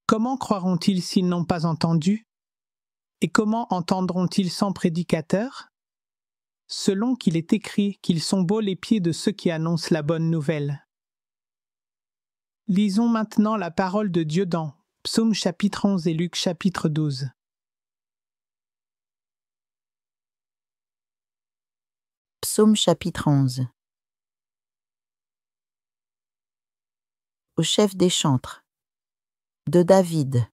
Comment croiront-ils s'ils n'ont pas entendu? Et comment entendront-ils sans prédicateur? Selon qu'il est écrit qu'ils sont beaux les pieds de ceux qui annoncent la bonne nouvelle. Lisons maintenant la parole de Dieu dans Psaume chapitre 11 et Luc chapitre 12. Psaume chapitre 11. Au chef des chantres. De David.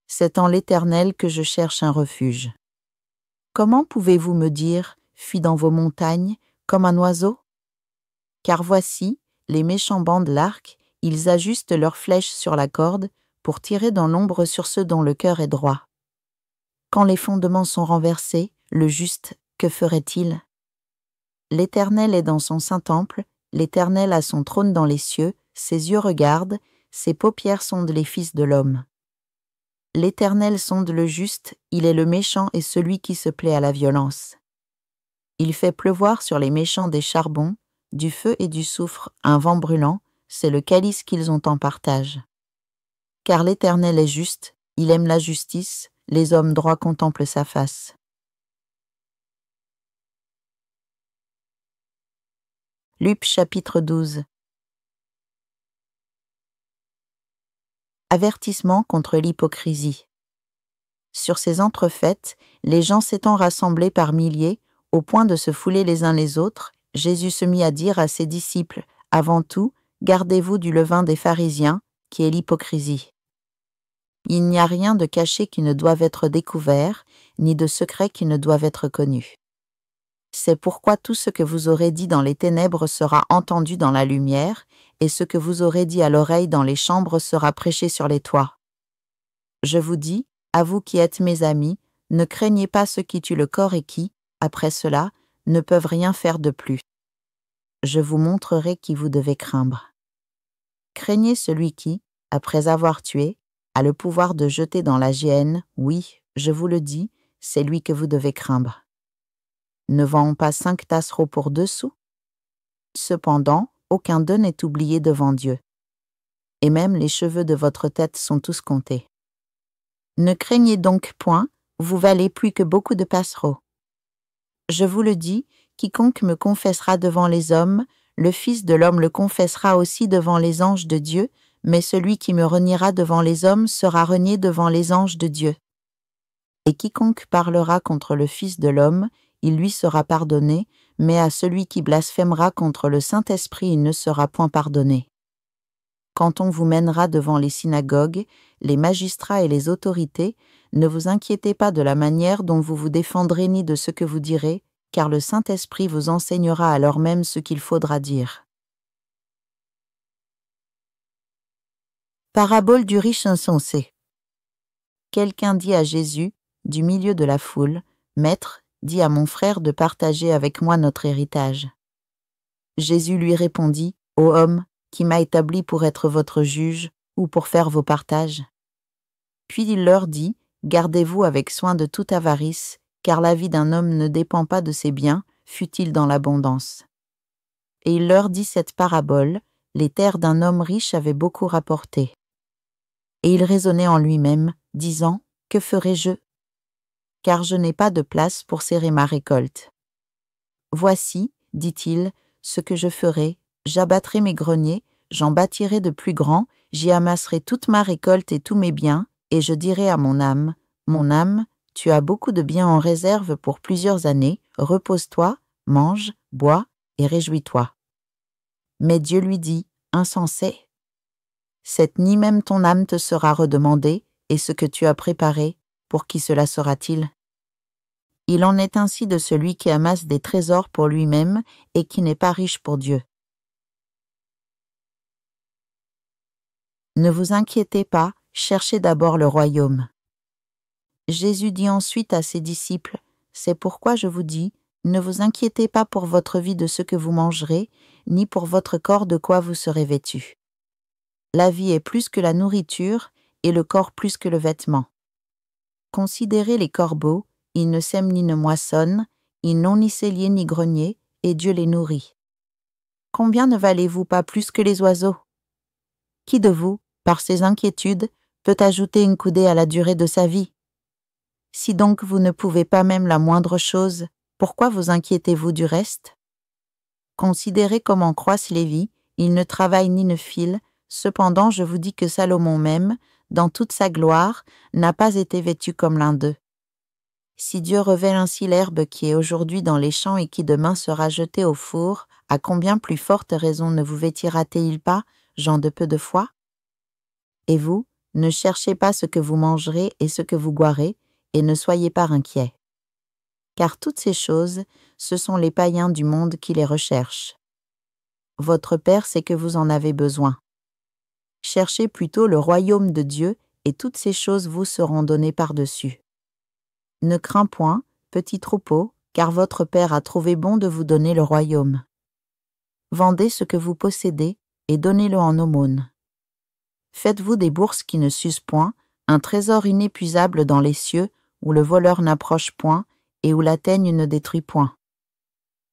C'est en l'Éternel que je cherche un refuge. Comment pouvez-vous me dire, fuis dans vos montagnes, comme un oiseau? Car voici, les méchants bandent l'arc, ils ajustent leurs flèches sur la corde pour tirer dans l'ombre sur ceux dont le cœur est droit. Quand les fondements sont renversés, le juste, que ferait-il? L'Éternel est dans son saint temple, l'Éternel a son trône dans les cieux, ses yeux regardent, ses paupières sondent les fils de l'homme. L'Éternel sonde le juste, il est le méchant et celui qui se plaît à la violence. Il fait pleuvoir sur les méchants des charbons, du feu et du soufre, un vent brûlant, c'est le calice qu'ils ont en partage. Car l'Éternel est juste, il aime la justice, les hommes droits contemplent sa face. Luc chapitre 12. Avertissement contre l'hypocrisie. Sur ces entrefaites, les gens s'étant rassemblés par milliers, au point de se fouler les uns les autres, Jésus se mit à dire à ses disciples, « Avant tout, gardez-vous du levain des pharisiens, qui est l'hypocrisie. Il n'y a rien de caché qui ne doive être découvert, ni de secret qui ne doive être connu. C'est pourquoi tout ce que vous aurez dit dans les ténèbres sera entendu dans la lumière, et ce que vous aurez dit à l'oreille dans les chambres sera prêché sur les toits. Je vous dis, à vous qui êtes mes amis, ne craignez pas ceux qui tuent le corps et qui, après cela, ne peuvent rien faire de plus. Je vous montrerai qui vous devez craindre. Craignez celui qui, après avoir tué, a le pouvoir de jeter dans la géhenne, oui, je vous le dis, c'est lui que vous devez craindre. Ne vend pas 5 tassereaux pour 2 sous? Cependant, aucun d'eux n'est oublié devant Dieu. Et même les cheveux de votre tête sont tous comptés. Ne craignez donc point, vous valez plus que beaucoup de passereaux. Je vous le dis, quiconque me confessera devant les hommes, le Fils de l'homme le confessera aussi devant les anges de Dieu, mais celui qui me reniera devant les hommes sera renié devant les anges de Dieu. Et quiconque parlera contre le Fils de l'homme, il lui sera pardonné, mais à celui qui blasphémera contre le Saint-Esprit, il ne sera point pardonné. Quand on vous mènera devant les synagogues, les magistrats et les autorités, ne vous inquiétez pas de la manière dont vous vous défendrez ni de ce que vous direz, car le Saint-Esprit vous enseignera alors même ce qu'il faudra dire. Parabole du riche insensé. Quelqu'un dit à Jésus, du milieu de la foule, « Maître, dis à mon frère de partager avec moi notre héritage. » Jésus lui répondit, « Ô homme, qui m'a établi pour être votre juge ou pour faire vos partages? » Puis il leur dit, « Gardez-vous avec soin de toute avarice, car la vie d'un homme ne dépend pas de ses biens, fût-il dans l'abondance. » Et il leur dit cette parabole, les terres d'un homme riche avaient beaucoup rapporté. Et il raisonnait en lui-même, disant, « Que ferai-je? Car je n'ai pas de place pour serrer ma récolte. Voici, dit-il, ce que je ferai, j'abattrai mes greniers, j'en bâtirai de plus grands, j'y amasserai toute ma récolte et tous mes biens, et je dirai à mon âme, tu as beaucoup de biens en réserve pour plusieurs années, repose-toi, mange, bois et réjouis-toi. » Mais Dieu lui dit, « Insensé, cette ni même ton âme te sera redemandée, et ce que tu as préparé, pour qui cela sera-t-il? Il en est ainsi de celui qui amasse des trésors pour lui-même et qui n'est pas riche pour Dieu. Ne vous inquiétez pas, cherchez d'abord le royaume. » Jésus dit ensuite à ses disciples, « C'est pourquoi je vous dis, ne vous inquiétez pas pour votre vie de ce que vous mangerez, ni pour votre corps de quoi vous serez vêtus. La vie est plus que la nourriture, et le corps plus que le vêtement. Considérez les corbeaux, ils ne sèment ni ne moissonnent, ils n'ont ni cellier ni grenier, et Dieu les nourrit. Combien ne valez-vous pas plus que les oiseaux? Qui de vous, par ses inquiétudes, peut ajouter une coudée à la durée de sa vie. Si donc vous ne pouvez pas même la moindre chose, pourquoi vous inquiétez-vous du reste? Considérez comment croissent les vies, ils ne travaillent ni ne filent, cependant je vous dis que Salomon même, dans toute sa gloire, n'a pas été vêtu comme l'un d'eux. Si Dieu revêt ainsi l'herbe qui est aujourd'hui dans les champs et qui demain sera jetée au four, à combien plus forte raison ne vous vêtira-t-il pas, gens de peu de foi? Et vous, ne cherchez pas ce que vous mangerez et ce que vous boirez, et ne soyez pas inquiets. Car toutes ces choses, ce sont les païens du monde qui les recherchent. Votre Père sait que vous en avez besoin. Cherchez plutôt le royaume de Dieu, et toutes ces choses vous seront données par-dessus. Ne crains point, petit troupeau, car votre Père a trouvé bon de vous donner le royaume. Vendez ce que vous possédez, et donnez-le en aumône. Faites-vous des bourses qui ne s'usent point, un trésor inépuisable dans les cieux, où le voleur n'approche point, et où la teigne ne détruit point.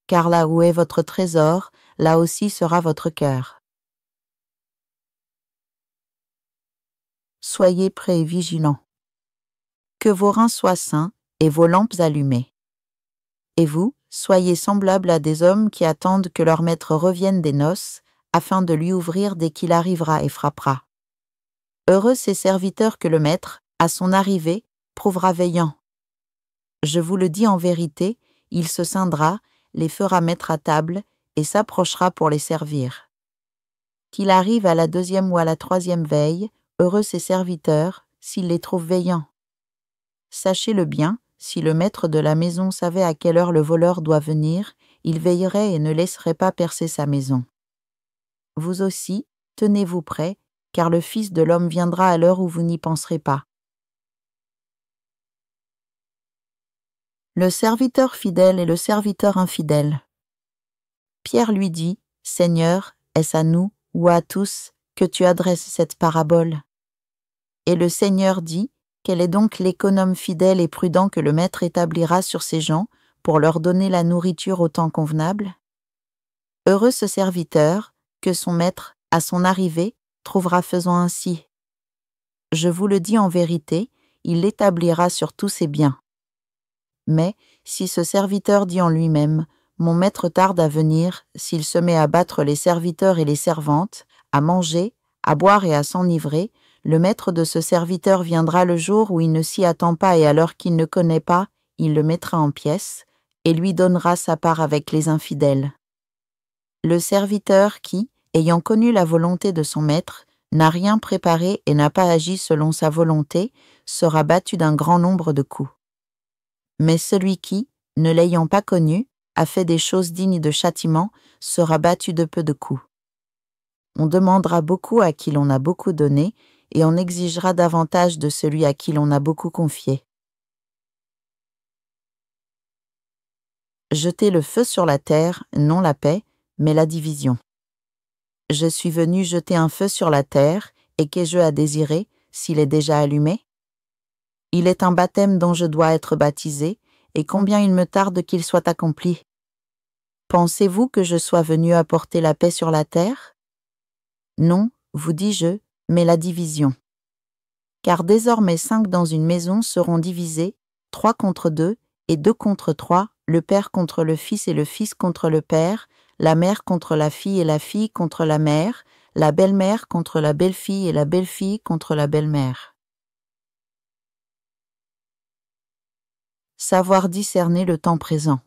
Car là où est votre trésor, là aussi sera votre cœur. Soyez prêts et vigilants. Que vos reins soient sains et vos lampes allumées. Et vous, soyez semblables à des hommes qui attendent que leur maître revienne des noces, afin de lui ouvrir dès qu'il arrivera et frappera. Heureux ces serviteurs que le maître, à son arrivée, trouvera veillant. Je vous le dis en vérité, il se scindra, les fera mettre à table et s'approchera pour les servir. Qu'il arrive à la 2e ou à la 3e veille, heureux ses serviteurs, s'il les trouve veillants. Sachez-le bien, si le maître de la maison savait à quelle heure le voleur doit venir, il veillerait et ne laisserait pas percer sa maison. Vous aussi, tenez-vous prêts, car le Fils de l'homme viendra à l'heure où vous n'y penserez pas. Le serviteur fidèle et le serviteur infidèle. Pierre lui dit, « Seigneur, est-ce à nous ou à tous que tu adresses cette parabole ?» Et le Seigneur dit, « Quel est donc l'économe fidèle et prudent que le maître établira sur ses gens pour leur donner la nourriture au temps convenable? Heureux ce serviteur que son maître, à son arrivée, trouvera faisant ainsi. Je vous le dis en vérité, il l'établira sur tous ses biens. Mais si ce serviteur dit en lui-même, « Mon maître tarde à venir », s'il se met à battre les serviteurs et les servantes, à manger, à boire et à s'enivrer, le maître de ce serviteur viendra le jour où il ne s'y attend pas et à l'heure qu'il ne connaît pas, il le mettra en pièces et lui donnera sa part avec les infidèles. Le serviteur qui, ayant connu la volonté de son maître, n'a rien préparé et n'a pas agi selon sa volonté, sera battu d'un grand nombre de coups. Mais celui qui, ne l'ayant pas connu, a fait des choses dignes de châtiment, sera battu de peu de coups. On demandera beaucoup à qui l'on a beaucoup donné, et on exigera davantage de celui à qui l'on a beaucoup confié. Jetez le feu sur la terre, non la paix, mais la division. Je suis venu jeter un feu sur la terre, et qu'ai-je à désirer, s'il est déjà allumé? Il est un baptême dont je dois être baptisé, et combien il me tarde qu'il soit accompli. Pensez-vous que je sois venu apporter la paix sur la terre? Non, vous dis-je, mais la division. Car désormais 5 dans une maison seront divisés, 3 contre 2, et 2 contre 3, le père contre le fils et le fils contre le père, la mère contre la fille et la fille contre la mère, la belle-mère contre la belle-fille et la belle-fille contre la belle-mère. Savoir discerner le temps présent.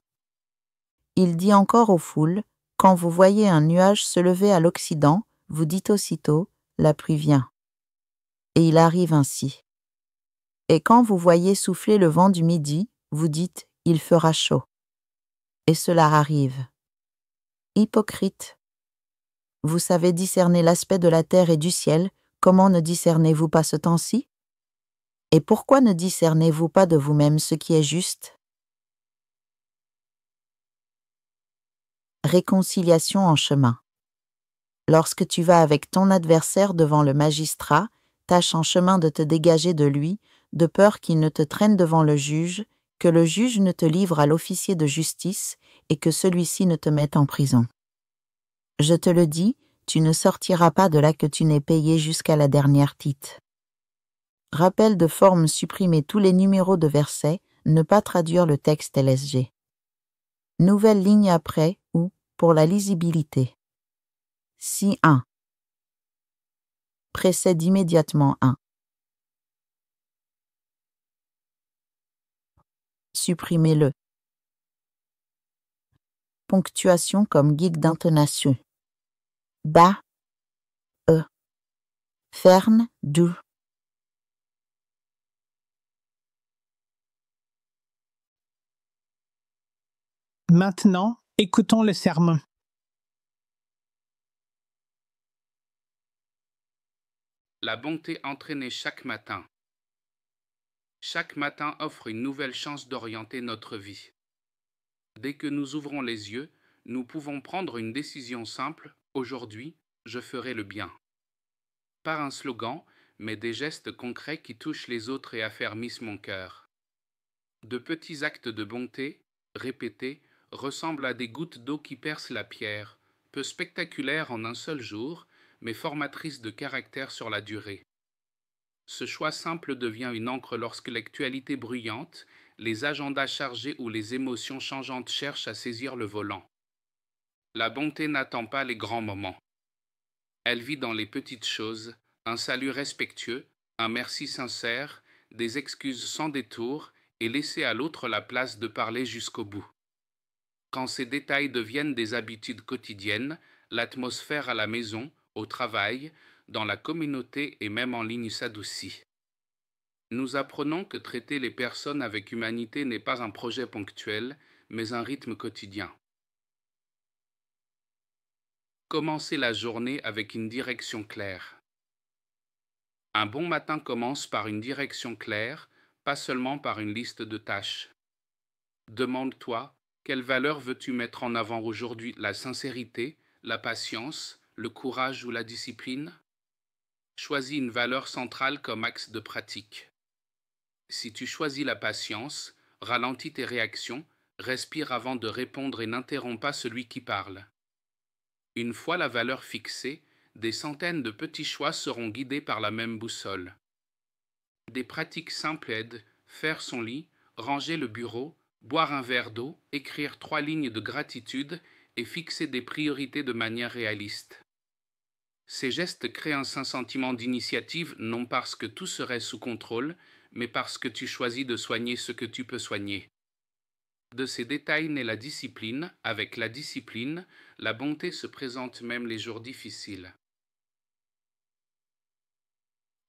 Il dit encore aux foules, « Quand vous voyez un nuage se lever à l'Occident, vous dites aussitôt, la pluie vient. » Et il arrive ainsi. Et quand vous voyez souffler le vent du midi, vous dites, « Il fera chaud. » Et cela arrive. Hypocrite. Vous savez discerner l'aspect de la terre et du ciel, comment ne discernez-vous pas ce temps-ci? Et pourquoi ne discernez-vous pas de vous-même ce qui est juste? Réconciliation en chemin. Lorsque tu vas avec ton adversaire devant le magistrat, tâche en chemin de te dégager de lui, de peur qu'il ne te traîne devant le juge, que le juge ne te livre à l'officier de justice et que celui-ci ne te mette en prison. Je te le dis, tu ne sortiras pas de là que tu n'aies payé jusqu'à la dernière tite. Rappel de forme, supprimer tous les numéros de versets, ne pas traduire le texte LSG. Nouvelle ligne après ou pour la lisibilité. Si 1 précède immédiatement 1. Supprimez-le. Ponctuation comme guide d'intonation. Bas, e. Ferne, du. Maintenant, écoutons le sermon. La bonté entraînée chaque matin. Chaque matin offre une nouvelle chance d'orienter notre vie. Dès que nous ouvrons les yeux, nous pouvons prendre une décision simple. Aujourd'hui, je ferai le bien. Pas un slogan, mais des gestes concrets qui touchent les autres et affermissent mon cœur. De petits actes de bonté, répétés, ressemblent à des gouttes d'eau qui percent la pierre, peu spectaculaires en un seul jour, mais formatrices de caractère sur la durée. Ce choix simple devient une encre lorsque l'actualité bruyante, les agendas chargés ou les émotions changeantes cherchent à saisir le volant. La bonté n'attend pas les grands moments. Elle vit dans les petites choses, un salut respectueux, un merci sincère, des excuses sans détour et laisser à l'autre la place de parler jusqu'au bout. Quand ces détails deviennent des habitudes quotidiennes, l'atmosphère à la maison, au travail, dans la communauté et même en ligne s'adoucit. Nous apprenons que traiter les personnes avec humanité n'est pas un projet ponctuel, mais un rythme quotidien. Commencer la journée avec une direction claire. Un bon matin commence par une direction claire, pas seulement par une liste de tâches. Demande-toi, quelle valeur veux-tu mettre en avant aujourd'hui, la sincérité, la patience, le courage ou la discipline? Choisis une valeur centrale comme axe de pratique. Si tu choisis la patience, ralentis tes réactions, respire avant de répondre et n'interromps pas celui qui parle. Une fois la valeur fixée, des centaines de petits choix seront guidés par la même boussole. Des pratiques simples aident: faire son lit, ranger le bureau, boire un verre d'eau, écrire 3 lignes de gratitude et fixer des priorités de manière réaliste. Ces gestes créent un sentiment d'initiative, non parce que tout serait sous contrôle, mais parce que tu choisis de soigner ce que tu peux soigner. De ces détails naît la discipline. Avec la discipline, la bonté se présente même les jours difficiles.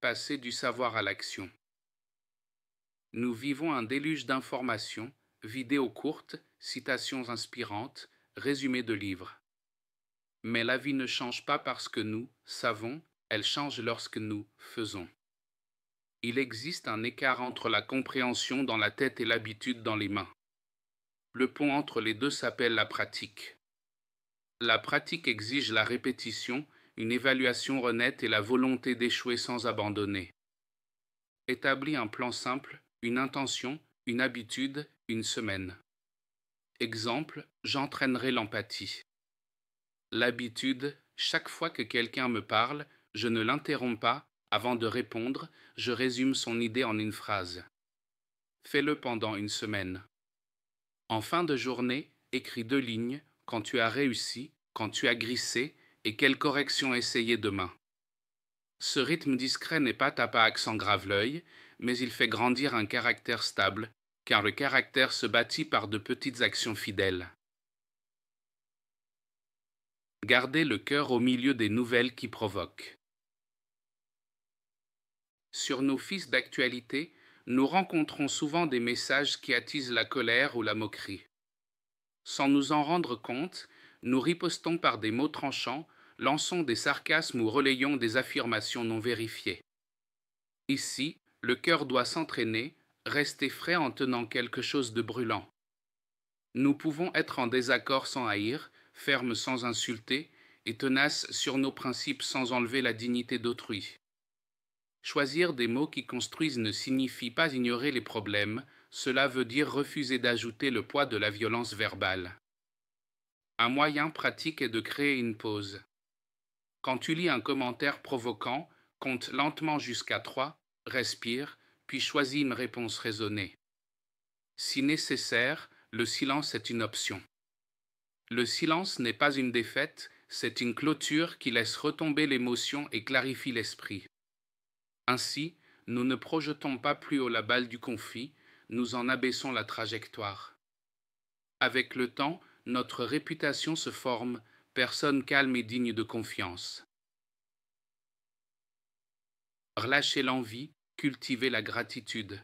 Passer du savoir à l'action. Nous vivons un déluge d'informations, vidéos courtes, citations inspirantes, résumés de livres. Mais la vie ne change pas parce que nous savons, elle change lorsque nous faisons. Il existe un écart entre la compréhension dans la tête et l'habitude dans les mains. Le pont entre les deux s'appelle la pratique. La pratique exige la répétition, une évaluation honnête et la volonté d'échouer sans abandonner. Établis un plan simple, une intention, une habitude, une semaine. Exemple, j'entraînerai l'empathie. L'habitude, chaque fois que quelqu'un me parle, je ne l'interromps pas, avant de répondre, je résume son idée en une phrase. Fais-le pendant une semaine. En fin de journée, écris 2 lignes, quand tu as réussi, quand tu as glissé, et quelle correction essayer demain. Ce rythme discret n'est pas tape à accent grave-l'œil, mais il fait grandir un caractère stable, car le caractère se bâtit par de petites actions fidèles. Gardez le cœur au milieu des nouvelles qui provoquent. Sur nos fils d'actualité, nous rencontrons souvent des messages qui attisent la colère ou la moquerie. Sans nous en rendre compte, nous ripostons par des mots tranchants, lançons des sarcasmes ou relayons des affirmations non vérifiées. Ici, le cœur doit s'entraîner, rester frais en tenant quelque chose de brûlant. Nous pouvons être en désaccord sans haïr, fermes sans insulter, et tenaces sur nos principes sans enlever la dignité d'autrui. Choisir des mots qui construisent ne signifie pas ignorer les problèmes, cela veut dire refuser d'ajouter le poids de la violence verbale. Un moyen pratique est de créer une pause. Quand tu lis un commentaire provoquant, compte lentement jusqu'à 3, respire, puis choisis une réponse raisonnée. Si nécessaire, le silence est une option. Le silence n'est pas une défaite, c'est une clôture qui laisse retomber l'émotion et clarifie l'esprit. Ainsi, nous ne projetons pas plus haut la balle du conflit, nous en abaissons la trajectoire. Avec le temps, notre réputation se forme, personne calme et digne de confiance. Relâchez l'envie, cultivez la gratitude.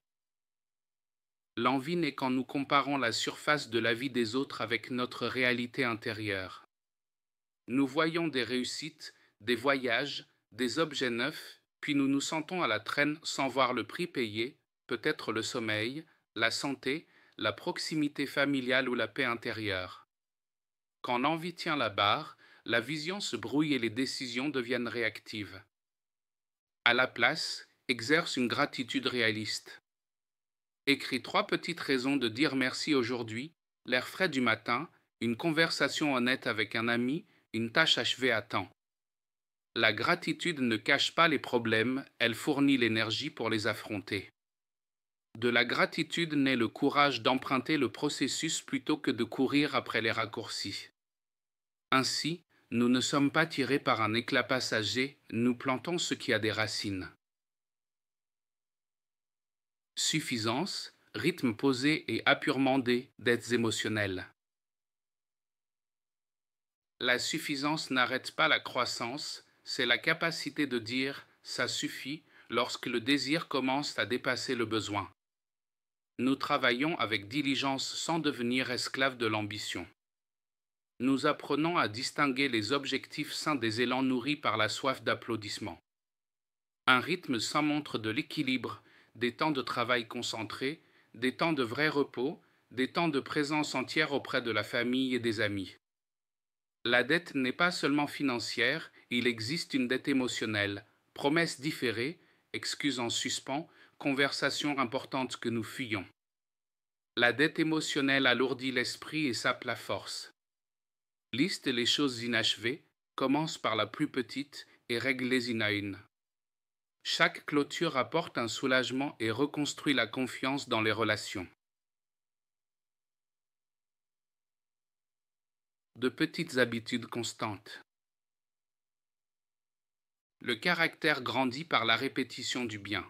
L'envie n'est quand nous comparons la surface de la vie des autres avec notre réalité intérieure. Nous voyons des réussites, des voyages, des objets neufs, puis nous nous sentons à la traîne sans voir le prix payé, peut-être le sommeil, la santé, la proximité familiale ou la paix intérieure. Quand l'envie tient la barre, la vision se brouille et les décisions deviennent réactives. À la place, exerce une gratitude réaliste. Écris 3 petites raisons de dire merci aujourd'hui, l'air frais du matin, une conversation honnête avec un ami, une tâche achevée à temps. La gratitude ne cache pas les problèmes, elle fournit l'énergie pour les affronter. De la gratitude naît le courage d'emprunter le processus plutôt que de courir après les raccourcis. Ainsi, nous ne sommes pas tirés par un éclat passager, nous plantons ce qui a des racines. Suffisance, rythme posé et apurement d'aides émotionnelles. La suffisance n'arrête pas la croissance, c'est la capacité de dire « ça suffit » lorsque le désir commence à dépasser le besoin. Nous travaillons avec diligence sans devenir esclaves de l'ambition. Nous apprenons à distinguer les objectifs sains des élans nourris par la soif d'applaudissements. Un rythme sain montre de l'équilibre, des temps de travail concentrés, des temps de vrai repos, des temps de présence entière auprès de la famille et des amis. La dette n'est pas seulement financière, il existe une dette émotionnelle, promesses différées, excuses en suspens, conversations importantes que nous fuyons. La dette émotionnelle alourdit l'esprit et sape la force. Liste les choses inachevées, commence par la plus petite et règle-les une à une. Chaque clôture apporte un soulagement et reconstruit la confiance dans les relations. De petites habitudes constantes. Le caractère grandit par la répétition du bien.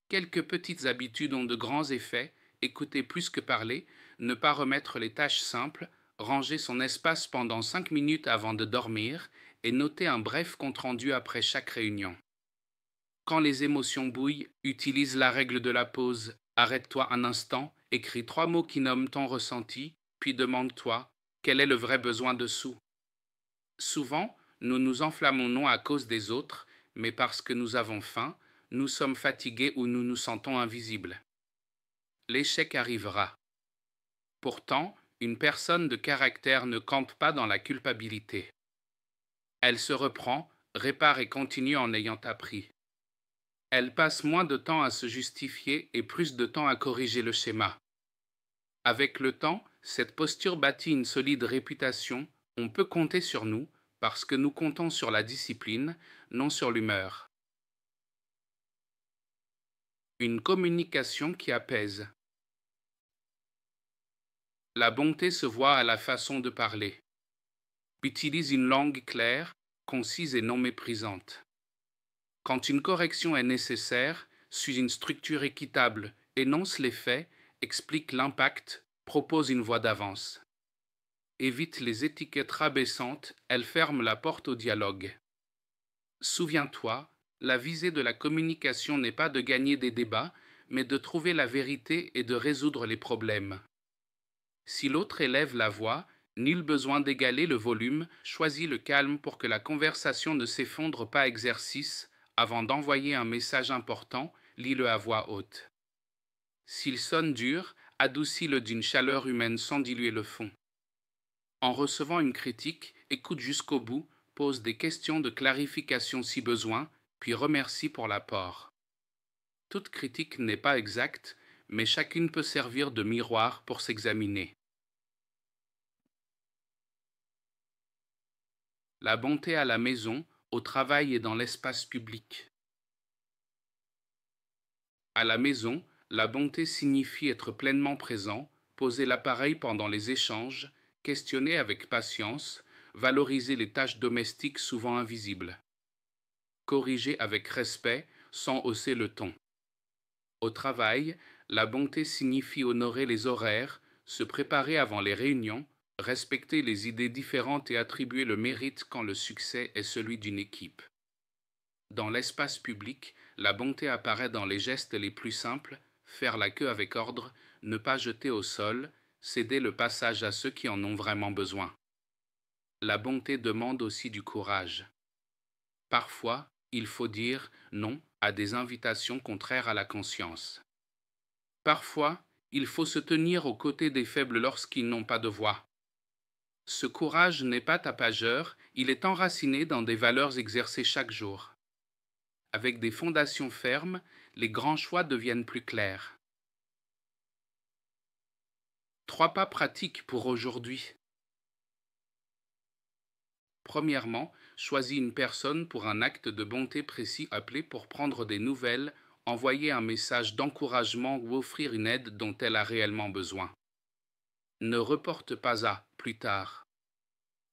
Quelques petites habitudes ont de grands effets, écouter plus que parler, ne pas remettre les tâches simples, ranger son espace pendant 5 minutes avant de dormir et noter un bref compte-rendu après chaque réunion. Quand les émotions bouillent, utilise la règle de la pause, arrête-toi un instant, écris 3 mots qui nomment ton ressenti, puis demande-toi quel est le vrai besoin dessous. Souvent, nous nous enflammons non à cause des autres, mais parce que nous avons faim, nous sommes fatigués ou nous nous sentons invisibles. L'échec arrivera. Pourtant, une personne de caractère ne campe pas dans la culpabilité. Elle se reprend, répare et continue en ayant appris. Elle passe moins de temps à se justifier et plus de temps à corriger le schéma. Avec le temps, cette posture bâtit une solide réputation, on peut compter sur nous, parce que nous comptons sur la discipline, non sur l'humeur. Une communication qui apaise. La bonté se voit à la façon de parler. Utilise une langue claire, concise et non méprisante. Quand une correction est nécessaire, suis une structure équitable, énonce les faits, explique l'impact, propose une voie d'avance. Évite les étiquettes rabaissantes, elles ferment la porte au dialogue. Souviens-toi, la visée de la communication n'est pas de gagner des débats, mais de trouver la vérité et de résoudre les problèmes. Si l'autre élève la voix, nul besoin d'égaler le volume, choisis le calme pour que la conversation ne s'effondre pas. Exercice, avant d'envoyer un message important, lis-le à voix haute. S'il sonne dur, adoucis-le d'une chaleur humaine sans diluer le fond. En recevant une critique, écoute jusqu'au bout, pose des questions de clarification si besoin, puis remercie pour l'apport. Toute critique n'est pas exacte, mais chacune peut servir de miroir pour s'examiner. La bonté à la maison, au travail et dans l'espace public. À la maison, la bonté signifie être pleinement présent, poser l'appareil pendant les échanges, questionner avec patience, valoriser les tâches domestiques souvent invisibles. Corriger avec respect sans hausser le ton. Au travail, la bonté signifie honorer les horaires, se préparer avant les réunions, respecter les idées différentes et attribuer le mérite quand le succès est celui d'une équipe. Dans l'espace public, la bonté apparaît dans les gestes les plus simples, faire la queue avec ordre, ne pas jeter au sol, céder le passage à ceux qui en ont vraiment besoin. La bonté demande aussi du courage. Parfois, il faut dire non à des invitations contraires à la conscience. Parfois, il faut se tenir aux côtés des faibles lorsqu'ils n'ont pas de voix. Ce courage n'est pas tapageur, il est enraciné dans des valeurs exercées chaque jour. Avec des fondations fermes, les grands choix deviennent plus clairs. 3 pas pratiques pour aujourd'hui. Premièrement, choisis une personne pour un acte de bonté précis appelé pour prendre des nouvelles, envoyer un message d'encouragement ou offrir une aide dont elle a réellement besoin. Ne reporte pas à plus tard.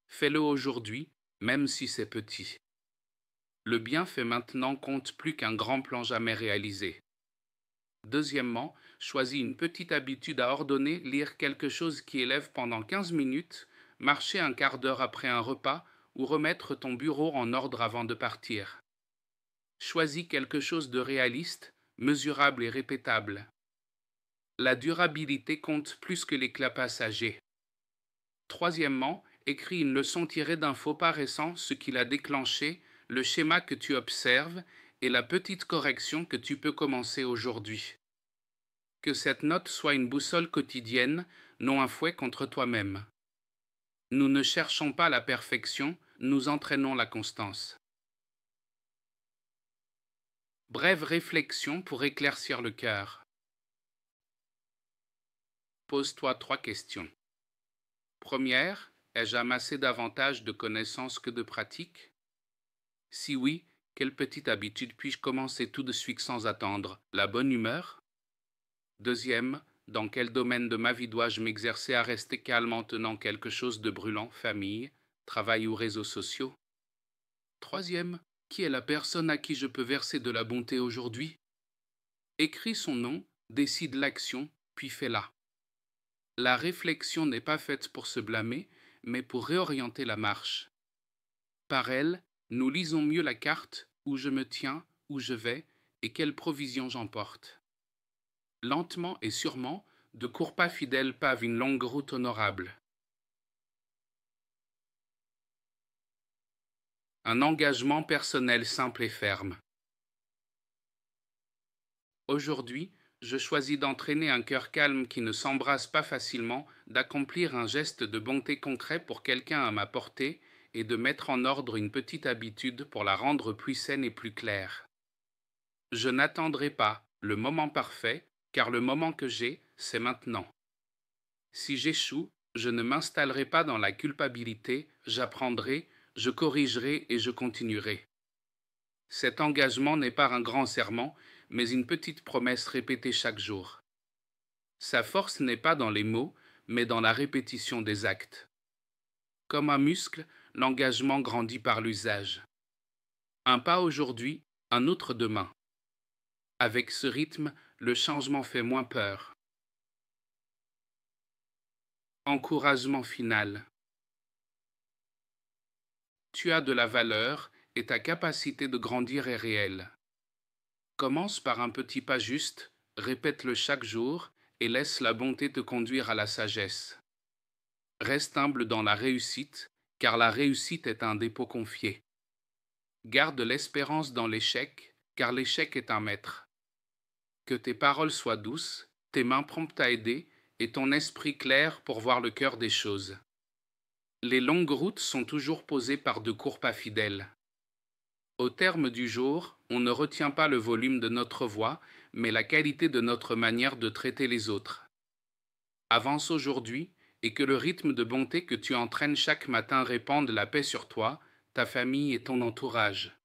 Fais-le aujourd'hui, même si c'est petit. Le bienfait maintenant compte plus qu'un grand plan jamais réalisé. Deuxièmement, choisis une petite habitude à ordonner, lire quelque chose qui élève pendant 15 minutes, marcher un quart d'heure après un repas ou remettre ton bureau en ordre avant de partir. Choisis quelque chose de réaliste, mesurable et répétable. La durabilité compte plus que l'éclat passager. Troisièmement, écris une leçon tirée d'un faux pas récent, ce qui l'a déclenché, le schéma que tu observes et la petite correction que tu peux commencer aujourd'hui. Que cette note soit une boussole quotidienne, non un fouet contre toi-même. Nous ne cherchons pas la perfection, nous entraînons la constance. Brève réflexion pour éclaircir le cœur. Pose-toi 3 questions. Première, ai-je amassé davantage de connaissances que de pratiques? Si oui, quelle petite habitude puis-je commencer tout de suite sans attendre? La bonne humeur? Deuxième, dans quel domaine de ma vie dois-je m'exercer à rester calme en tenant quelque chose de brûlant, famille, travail ou réseaux sociaux? Troisième, qui est la personne à qui je peux verser de la bonté aujourd'hui? Écris son nom, décide l'action, puis fais-la. La réflexion n'est pas faite pour se blâmer, mais pour réorienter la marche. Par elle, nous lisons mieux la carte, où je me tiens, où je vais, et quelles provisions j'emporte. Lentement et sûrement, de courts pas fidèles pavent une longue route honorable. Un engagement personnel simple et ferme. Aujourd'hui, je choisis d'entraîner un cœur calme qui ne s'embrasse pas facilement, d'accomplir un geste de bonté concret pour quelqu'un à ma portée et de mettre en ordre une petite habitude pour la rendre plus saine et plus claire. Je n'attendrai pas le moment parfait, car le moment que j'ai, c'est maintenant. Si j'échoue, je ne m'installerai pas dans la culpabilité, j'apprendrai, je corrigerai et je continuerai. Cet engagement n'est pas un grand serment, mais une petite promesse répétée chaque jour. Sa force n'est pas dans les mots, mais dans la répétition des actes. Comme un muscle, l'engagement grandit par l'usage. Un pas aujourd'hui, un autre demain. Avec ce rythme, le changement fait moins peur. Encouragement final. Tu as de la valeur et ta capacité de grandir est réelle. Commence par un petit pas juste, répète-le chaque jour et laisse la bonté te conduire à la sagesse. Reste humble dans la réussite, car la réussite est un dépôt confié. Garde l'espérance dans l'échec, car l'échec est un maître. Que tes paroles soient douces, tes mains promptes à aider et ton esprit clair pour voir le cœur des choses. Les longues routes sont toujours posées par de courts pas fidèles. Au terme du jour, on ne retient pas le volume de notre voix, mais la qualité de notre manière de traiter les autres. Avance aujourd'hui et que le rythme de bonté que tu entraînes chaque matin répande la paix sur toi, ta famille et ton entourage.